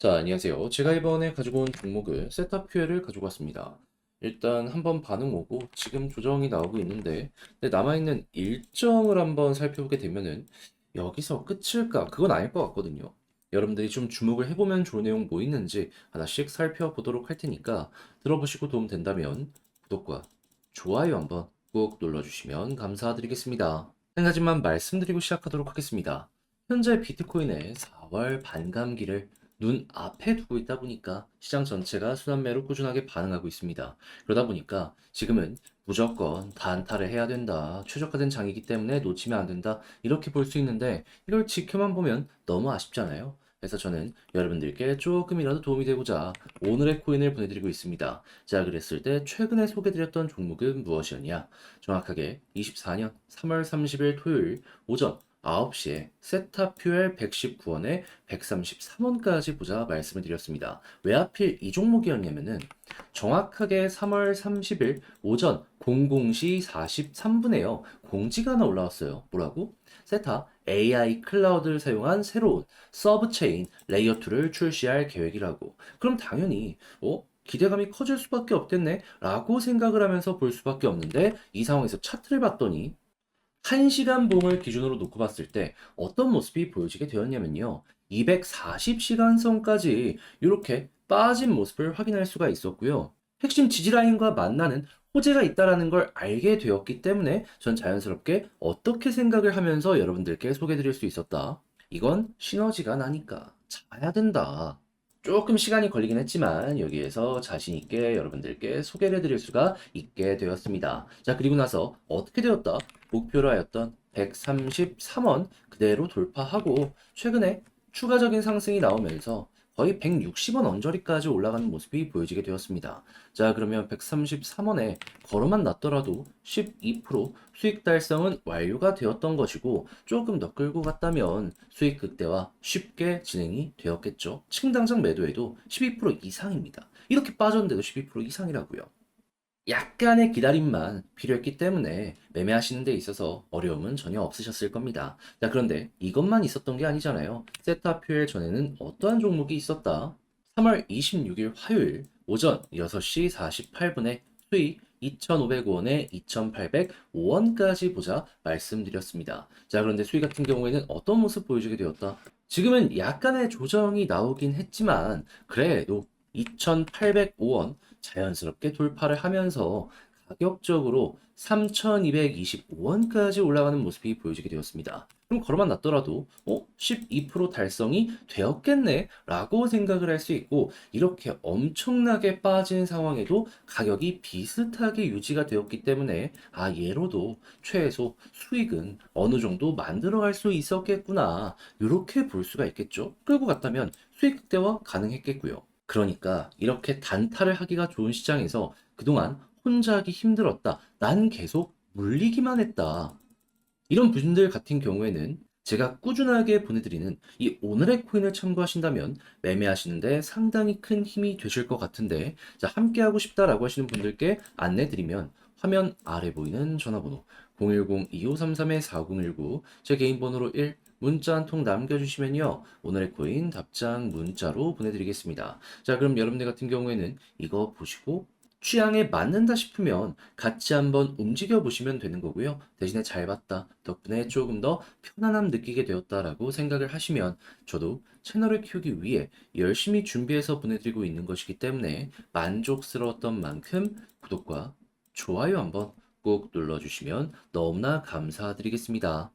자, 안녕하세요. 제가 이번에 가지고 온 종목은 세타퓨어를 가지고 왔습니다. 일단 한번 반응 오고 지금 조정이 나오고 있는데 근데 남아있는 일정을 한번 살펴보게 되면은 여기서 끝일까? 그건 아닐 것 같거든요. 여러분들이 좀 주목을 해보면 좋은 내용 뭐 있는지 하나씩 살펴보도록 할 테니까 들어보시고 도움 된다면 구독과 좋아요 한번 꼭 눌러주시면 감사드리겠습니다. 한 가지만 말씀드리고 시작하도록 하겠습니다. 현재 비트코인의 4월 반감기를 눈 앞에 두고 있다 보니까 시장 전체가 순환매로 꾸준하게 반응하고 있습니다. 그러다 보니까 지금은 무조건 단타를 해야 된다. 최적화된 장이기 때문에 놓치면 안 된다. 이렇게 볼 수 있는데 이걸 지켜만 보면 너무 아쉽잖아요. 그래서 저는 여러분들께 조금이라도 도움이 되고자 오늘의 코인을 보내드리고 있습니다. 자, 그랬을 때 최근에 소개드렸던 종목은 무엇이었냐? 정확하게 24년 3월 30일 토요일 오전 9시에 세타퓨엘 119원에 133원까지 보자 말씀을 드렸습니다. 왜 하필 이 종목이었냐면은 정확하게 3월 30일 오전 00시 43분에요. 공지가 하나 올라왔어요. 뭐라고? 세타 AI 클라우드를 사용한 새로운 서브체인 레이어 2를 출시할 계획이라고. 그럼 당연히 기대감이 커질 수밖에 없겠네 라고 생각을 하면서 볼 수밖에 없는데 이 상황에서 차트를 봤더니 1시간 봉을 기준으로 놓고 봤을 때 어떤 모습이 보여지게 되었냐면요. 240시간선까지 이렇게 빠진 모습을 확인할 수가 있었고요. 핵심 지지라인과 만나는 호재가 있다라는 걸 알게 되었기 때문에 전 자연스럽게 어떻게 생각을 하면서 여러분들께 소개해 드릴 수 있었다. 이건 시너지가 나니까 자야 된다. 조금 시간이 걸리긴 했지만 여기에서 자신 있게 여러분들께 소개를 해드릴 수가 있게 되었습니다. 자, 그리고 나서 어떻게 되었다? 목표로 하였던 133원 그대로 돌파하고 최근에 추가적인 상승이 나오면서 거의 160원 언저리까지 올라가는 모습이 보여지게 되었습니다. 자, 그러면 133원에 걸어만 놨더라도 12% 수익 달성은 완료가 되었던 것이고 조금 더 끌고 갔다면 수익 극대화 쉽게 진행이 되었겠죠. 지금 당장 매도해도 12% 이상입니다. 이렇게 빠졌는데도 12% 이상이라고요. 약간의 기다림만 필요했기 때문에 매매하시는 데 있어서 어려움은 전혀 없으셨을 겁니다. 자, 그런데 이것만 있었던 게 아니잖아요. 세타표엘 전에는 어떠한 종목이 있었다? 3월 26일 화요일 오전 6시 48분에 수익 2,500원에 2,805원까지 보자 말씀드렸습니다. 자, 그런데 수익 같은 경우에는 어떤 모습 보여주게 되었다? 지금은 약간의 조정이 나오긴 했지만 그래도 2,805원 자연스럽게 돌파를 하면서 가격적으로 3,225원까지 올라가는 모습이 보여지게 되었습니다. 그럼 걸어만 놨더라도 12% 달성이 되었겠네 라고 생각을 할 수 있고 이렇게 엄청나게 빠진 상황에도 가격이 비슷하게 유지가 되었기 때문에 얘로도 최소 수익은 어느 정도 만들어 갈 수 있었겠구나 이렇게 볼 수가 있겠죠. 끌고 갔다면 수익 극대화 가능했겠고요. 그러니까 이렇게 단타를 하기가 좋은 시장에서 그동안 혼자 하기 힘들었다. 난 계속 물리기만 했다. 이런 분들 같은 경우에는 제가 꾸준하게 보내드리는 이 오늘의 코인을 참고하신다면 매매하시는데 상당히 큰 힘이 되실 것 같은데 자, 함께하고 싶다라고 하시는 분들께 안내드리면 화면 아래 보이는 전화번호 010-2533-4019 제 개인 번호로 1 문자 한 통 남겨주시면요. 오늘의 코인 답장 문자로 보내드리겠습니다. 자, 그럼 여러분들 같은 경우에는 이거 보시고 취향에 맞는다 싶으면 같이 한번 움직여 보시면 되는 거고요. 대신에 잘 봤다. 덕분에 조금 더 편안함 느끼게 되었다라고 생각을 하시면 저도 채널을 키우기 위해 열심히 준비해서 보내드리고 있는 것이기 때문에 만족스러웠던 만큼 구독과 좋아요 한번 꼭 눌러주시면 너무나 감사드리겠습니다.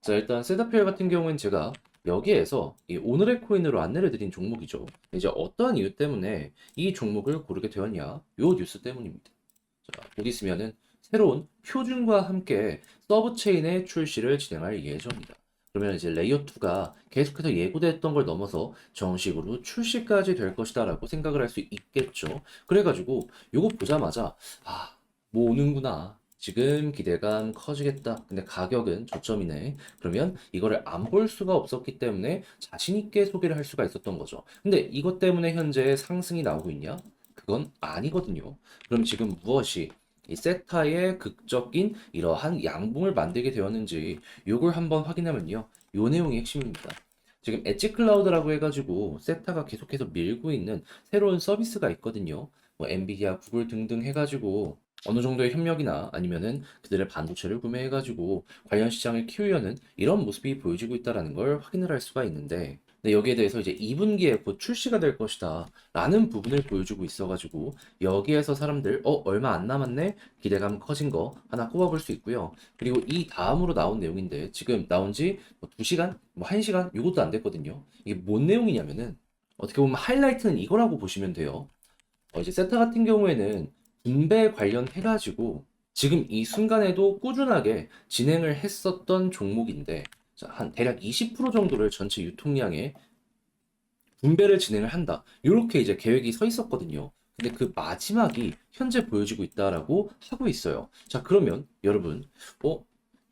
자, 일단 세다피엘 같은 경우는 제가 여기에서 이 오늘의 코인으로 안내를 드린 종목이죠. 이제 어떠한 이유 때문에 이 종목을 고르게 되었냐? 요 뉴스 때문입니다. 자, 곧 있으면은 새로운 표준과 함께 서브체인의 출시를 진행할 예정입니다. 그러면 이제 레이어2가 계속해서 예고됐던 걸 넘어서 정식으로 출시까지 될 것이다라고 생각을 할 수 있겠죠. 그래가지고 요거 보자마자 뭐 오는구나. 지금 기대감 커지겠다. 근데 가격은 저점이네. 그러면 이거를 안 볼 수가 없었기 때문에 자신 있게 소개를 할 수가 있었던 거죠. 근데 이것 때문에 현재 상승이 나오고 있냐? 그건 아니거든요. 그럼 지금 무엇이 이 세타의 극적인 이러한 양봉을 만들게 되었는지 요걸 한번 확인하면요. 요 내용이 핵심입니다. 지금 엣지 클라우드라고 해가지고 세타가 계속해서 밀고 있는 새로운 서비스가 있거든요. 뭐 엔비디아, 구글 등등 해가지고 어느 정도의 협력이나 아니면은 그들의 반도체를 구매해가지고 관련 시장을 키우려는 이런 모습이 보여지고 있다라는 걸 확인을 할 수가 있는데, 근데 여기에 대해서 이제 2분기에 곧 출시가 될 것이다 라는 부분을 보여주고 있어가지고 여기에서 사람들 얼마 안 남았네 기대감 커진 거 하나 꼽아볼 수 있고요. 그리고 이 다음으로 나온 내용인데 지금 나온 지 뭐 2시간, 뭐 1시간 이것도 안 됐거든요. 이게 뭔 내용이냐면은 어떻게 보면 하이라이트는 이거라고 보시면 돼요. 이제 세타 같은 경우에는 분배 관련해가지고 지금 이 순간에도 꾸준하게 진행을 했었던 종목인데, 자, 한 대략 20% 정도를 전체 유통량의 분배를 진행을 한다. 이렇게 이제 계획이 서 있었거든요. 근데 그 마지막이 현재 보여지고 있다라고 하고 있어요. 자, 그러면 여러분, 어,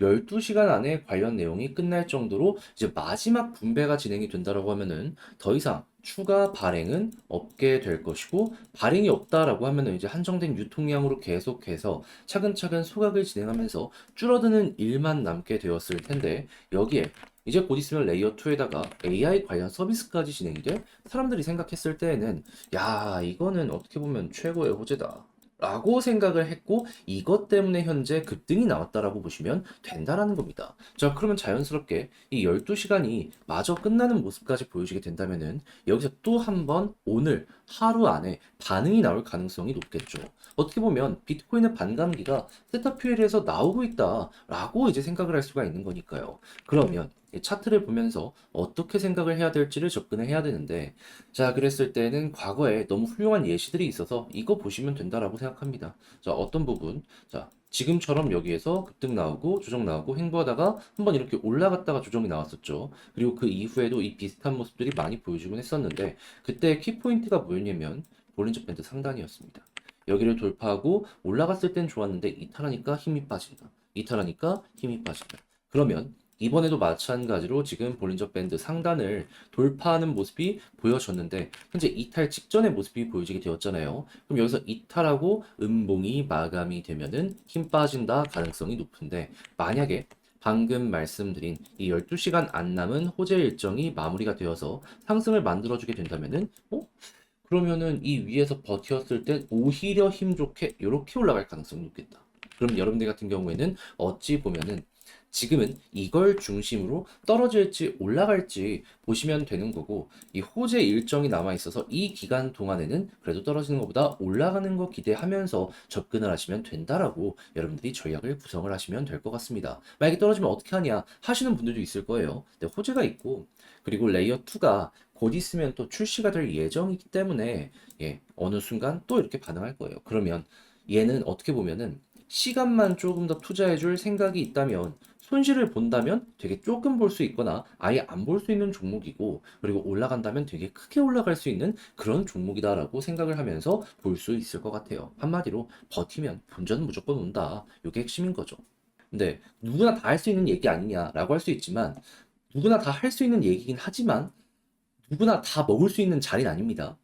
12시간 안에 관련 내용이 끝날 정도로 이제 마지막 분배가 진행이 된다라고 하면은 더 이상 추가 발행은 없게 될 것이고, 발행이 없다라고 하면은 이제 한정된 유통량으로 계속해서 차근차근 소각을 진행하면서 줄어드는 일만 남게 되었을 텐데, 여기에 이제 곧 있으면 레이어 2에다가 AI 관련 서비스까지 진행이 돼 사람들이 생각했을 때에는 야, 이거는 어떻게 보면 최고의 호재다 라고 생각을 했고, 이것 때문에 현재 급등이 나왔다라고 보시면 된다라는 겁니다. 자, 그러면 자연스럽게 이 12시간이 마저 끝나는 모습까지 보여지게 된다면은 여기서 또 한 번 오늘 하루 안에 반응이 나올 가능성이 높겠죠. 어떻게 보면 비트코인의 반감기가 세타퓨엘에서 나오고 있다라고 이제 생각을 할 수가 있는 거니까요. 그러면 이 차트를 보면서 어떻게 생각을 해야 될지를 접근을 해야 되는데, 자, 그랬을 때는 과거에 너무 훌륭한 예시들이 있어서 이거 보시면 된다라고 생각합니다. 자, 어떤 부분? 자, 지금처럼 여기에서 급등 나오고 조정 나오고 횡보하다가 한번 이렇게 올라갔다가 조정이 나왔었죠. 그리고 그 이후에도 이 비슷한 모습들이 많이 보여주곤 했었는데, 그때 키포인트가 뭐였냐면 볼린저 밴드 상단이었습니다. 여기를 돌파하고 올라갔을 땐 좋았는데 이탈하니까 힘이 빠진다. 이탈하니까 힘이 빠진다. 그러면 이번에도 마찬가지로 지금 볼린저 밴드 상단을 돌파하는 모습이 보여졌는데 현재 이탈 직전의 모습이 보여지게 되었잖아요. 그럼 여기서 이탈하고 음봉이 마감이 되면은 힘 빠진다 가능성이 높은데, 만약에 방금 말씀드린 이 12시간 안 남은 호재 일정이 마무리가 되어서 상승을 만들어주게 된다면은 그러면은 이 위에서 버텼을 때 오히려 힘 좋게 이렇게 올라갈 가능성이 높겠다. 그럼 여러분들 같은 경우에는 어찌 보면은 지금은 이걸 중심으로 떨어질지 올라갈지 보시면 되는 거고, 이 호재 일정이 남아 있어서 이 기간 동안에는 그래도 떨어지는 것보다 올라가는 거 기대하면서 접근을 하시면 된다라고 여러분들이 전략을 구성을 하시면 될 것 같습니다. 만약에 떨어지면 어떻게 하냐 하시는 분들도 있을 거예요. 근데 호재가 있고, 그리고 레이어 2가 곧 있으면 또 출시가 될 예정이기 때문에 어느 순간 또 이렇게 반응할 거예요. 그러면 얘는 어떻게 보면은 시간만 조금 더 투자해 줄 생각이 있다면, 손실을 본다면 되게 조금 볼 수 있거나 아예 안 볼 수 있는 종목이고, 그리고 올라간다면 되게 크게 올라갈 수 있는 그런 종목이다라고 생각을 하면서 볼 수 있을 것 같아요. 한마디로 버티면 본전은 무조건 온다. 이게 핵심인 거죠. 근데 누구나 다 할 수 있는 얘기 아니냐라고 할 수 있지만, 누구나 다 할 수 있는 얘기긴 하지만 누구나 다 먹을 수 있는 자리는 아닙니다.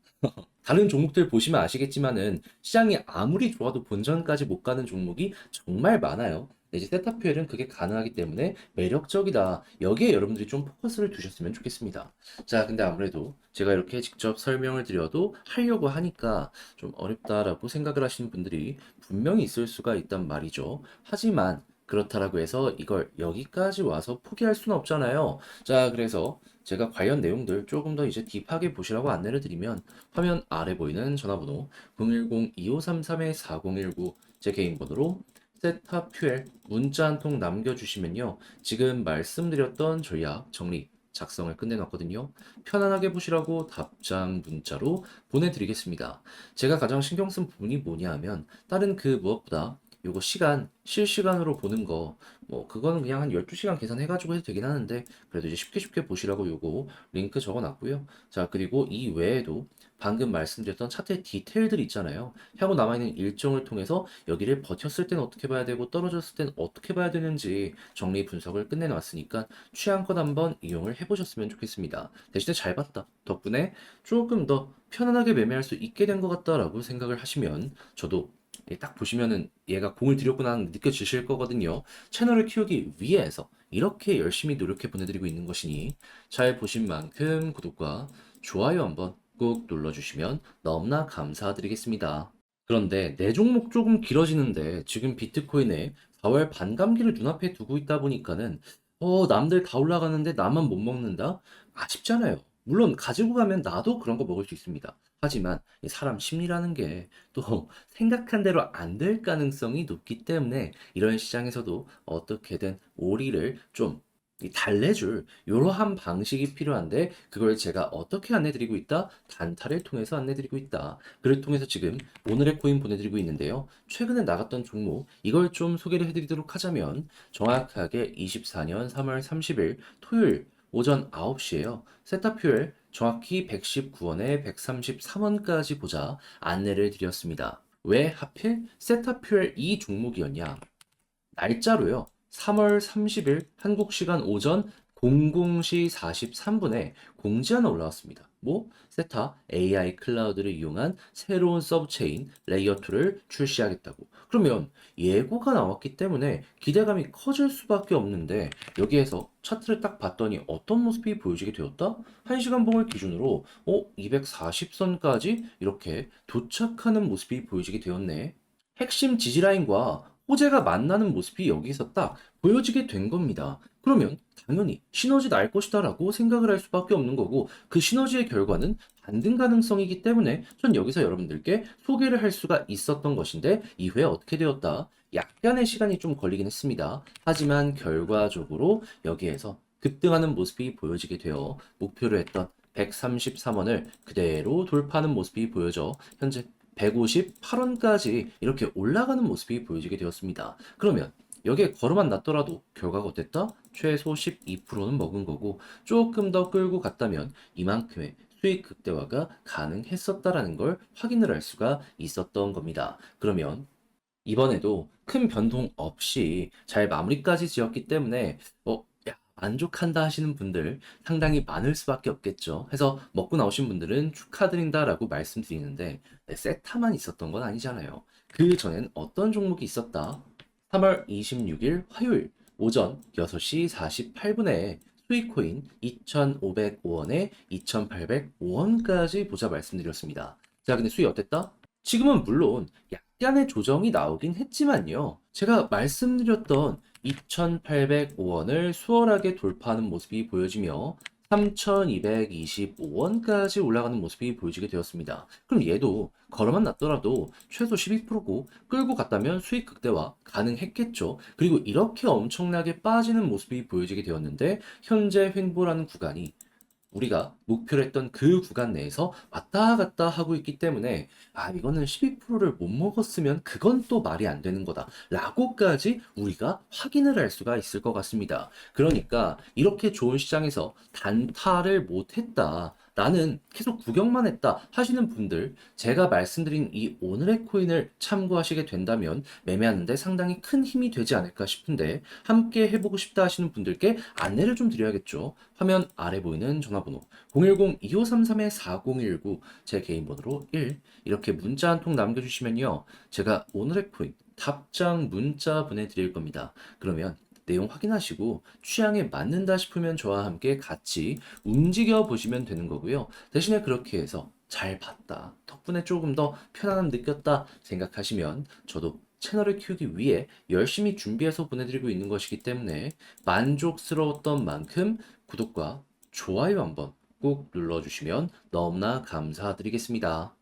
다른 종목들 보시면 아시겠지만은 시장이 아무리 좋아도 본전까지 못 가는 종목이 정말 많아요. 근데 이제 세타퓨엘은 그게 가능하기 때문에 매력적이다. 여기에 여러분들이 좀 포커스를 두셨으면 좋겠습니다. 자, 근데 아무래도 제가 이렇게 직접 설명을 드려도 하려고 하니까 좀 어렵다라고 생각을 하시는 분들이 분명히 있을 수가 있단 말이죠. 하지만 그렇다라고 해서 이걸 여기까지 와서 포기할 수는 없잖아요. 자, 그래서 제가 관련 내용들 조금 더 이제 딥하게 보시라고 안내를 드리면, 화면 아래 보이는 전화번호 010-2533-4019 제 개인 번호로 세타퓨엘 문자 한 통 남겨주시면요, 지금 말씀드렸던 전략 정리 작성을 끝내놨거든요. 편안하게 보시라고 답장 문자로 보내드리겠습니다. 제가 가장 신경 쓴 부분이 뭐냐 하면, 다른 그 무엇보다 요거 시간, 실시간으로 보는 거, 뭐, 그거는 그냥 한 12시간 계산해가지고 해도 되긴 하는데, 그래도 이제 쉽게 쉽게 보시라고 요거 링크 적어놨고요. 자, 그리고 이 외에도 방금 말씀드렸던 차트의 디테일들 있잖아요. 향후 남아있는 일정을 통해서 여기를 버텼을 땐 어떻게 봐야 되고, 떨어졌을 땐 어떻게 봐야 되는지 정리 분석을 끝내놨으니까 취향껏 한번 이용을 해보셨으면 좋겠습니다. 대신에 잘 봤다 덕분에 조금 더 편안하게 매매할 수 있게 된 것 같다라고 생각을 하시면 저도 딱 보시면은 얘가 공을 들였구나 하는 게 느껴지실 거거든요. 채널을 키우기 위해서 이렇게 열심히 노력해 보내드리고 있는 것이니 잘 보신 만큼 구독과 좋아요 한번 꾹 눌러주시면 너무나 감사드리겠습니다. 그런데 내 종목 조금 길어지는데 지금 비트코인의 4월 반감기를 눈앞에 두고 있다 보니까는 남들 다 올라가는데 나만 못 먹는다? 아쉽잖아요. 물론 가지고 가면 나도 그런 거 먹을 수 있습니다. 하지만 이 사람 심리라는 게 또 생각한 대로 안 될 가능성이 높기 때문에 이런 시장에서도 어떻게든 오리를 좀 달래줄 이러한 방식이 필요한데 그걸 제가 어떻게 안내드리고 있다? 단타를 통해서 안내드리고 있다. 그를 통해서 지금 오늘의 코인 보내드리고 있는데요. 최근에 나갔던 종목 이걸 좀 소개를 해드리도록 하자면 정확하게 24년 3월 30일 토요일 오전 9시에요. 세타퓨엘 정확히 119원에 133원까지 보자 안내를 드렸습니다. 왜 하필 세타퓨엘 이 종목이었냐? 날짜로요. 3월 30일 한국 시간 오전 00시 43분에 공지 하나 올라왔습니다. 뭐? 세타 AI 클라우드를 이용한 새로운 서브체인 레이어 2를 출시하겠다고. 그러면 예고가 나왔기 때문에 기대감이 커질 수밖에 없는데 여기에서 차트를 딱 봤더니 어떤 모습이 보여지게 되었다? 1시간 봉을 기준으로 240선까지 이렇게 도착하는 모습이 보여지게 되었네. 핵심 지지라인과 호재가 만나는 모습이 여기서 딱 보여지게 된 겁니다. 그러면 당연히 시너지 날 것이다라고 생각을 할 수밖에 없는 거고 그 시너지의 결과는 반등 가능성이기 때문에 전 여기서 여러분들께 소개를 할 수가 있었던 것인데 이후에 어떻게 되었다? 약간의 시간이 좀 걸리긴 했습니다. 하지만 결과적으로 여기에서 급등하는 모습이 보여지게 되어 목표로 했던 133원을 그대로 돌파하는 모습이 보여져 현재 158원까지 이렇게 올라가는 모습이 보여지게 되었습니다. 그러면 여기에 걸음만 났더라도 결과가 어땠다? 최소 12%는 먹은 거고 조금 더 끌고 갔다면 이만큼의 수익 극대화가 가능했었다라는 걸 확인을 할 수가 있었던 겁니다. 그러면 이번에도 큰 변동 없이 잘 마무리까지 지었기 때문에 야, 만족한다 하시는 분들 상당히 많을 수밖에 없겠죠. 해서 먹고 나오신 분들은 축하드린다라고 말씀드리는데 세타만 있었던 건 아니잖아요. 그 전엔 어떤 종목이 있었다? 3월 26일 화요일 오전 6시 48분에 수익코인 2,505원에 2,805원까지 보자 말씀드렸습니다. 자, 근데 수익 어땠다? 지금은 물론 약간의 조정이 나오긴 했지만요. 제가 말씀드렸던 2,805원을 수월하게 돌파하는 모습이 보여지며 3,225원까지 올라가는 모습이 보여지게 되었습니다. 그럼 얘도 걸어만 놨더라도 최소 12%고 끌고 갔다면 수익 극대화 가능했겠죠. 그리고 이렇게 엄청나게 빠지는 모습이 보여지게 되었는데 현재 횡보라는 구간이 우리가 목표로 했던 그 구간 내에서 왔다 갔다 하고 있기 때문에 이거는 12%를 못 먹었으면 그건 또 말이 안 되는 거다 라고까지 우리가 확인을 할 수가 있을 것 같습니다. 그러니까 이렇게 좋은 시장에서 단타를 못 했다, 나는 계속 구경만 했다 하시는 분들, 제가 말씀드린 이 오늘의 코인을 참고하시게 된다면 매매하는데 상당히 큰 힘이 되지 않을까 싶은데 함께 해보고 싶다 하시는 분들께 안내를 좀 드려야겠죠. 화면 아래 보이는 전화번호 010-2533-4019 제 개인 번호로 1 이렇게 문자 한 통 남겨주시면요. 제가 오늘의 코인 답장 문자 보내드릴 겁니다. 그러면 내용 확인하시고 취향에 맞는다 싶으면 저와 함께 같이 움직여 보시면 되는 거고요. 대신에 그렇게 해서 잘 봤다, 덕분에 조금 더 편안함 느꼈다 생각하시면 저도 채널을 키우기 위해 열심히 준비해서 보내드리고 있는 것이기 때문에 만족스러웠던 만큼 구독과 좋아요 한번 꼭 눌러주시면 너무나 감사드리겠습니다.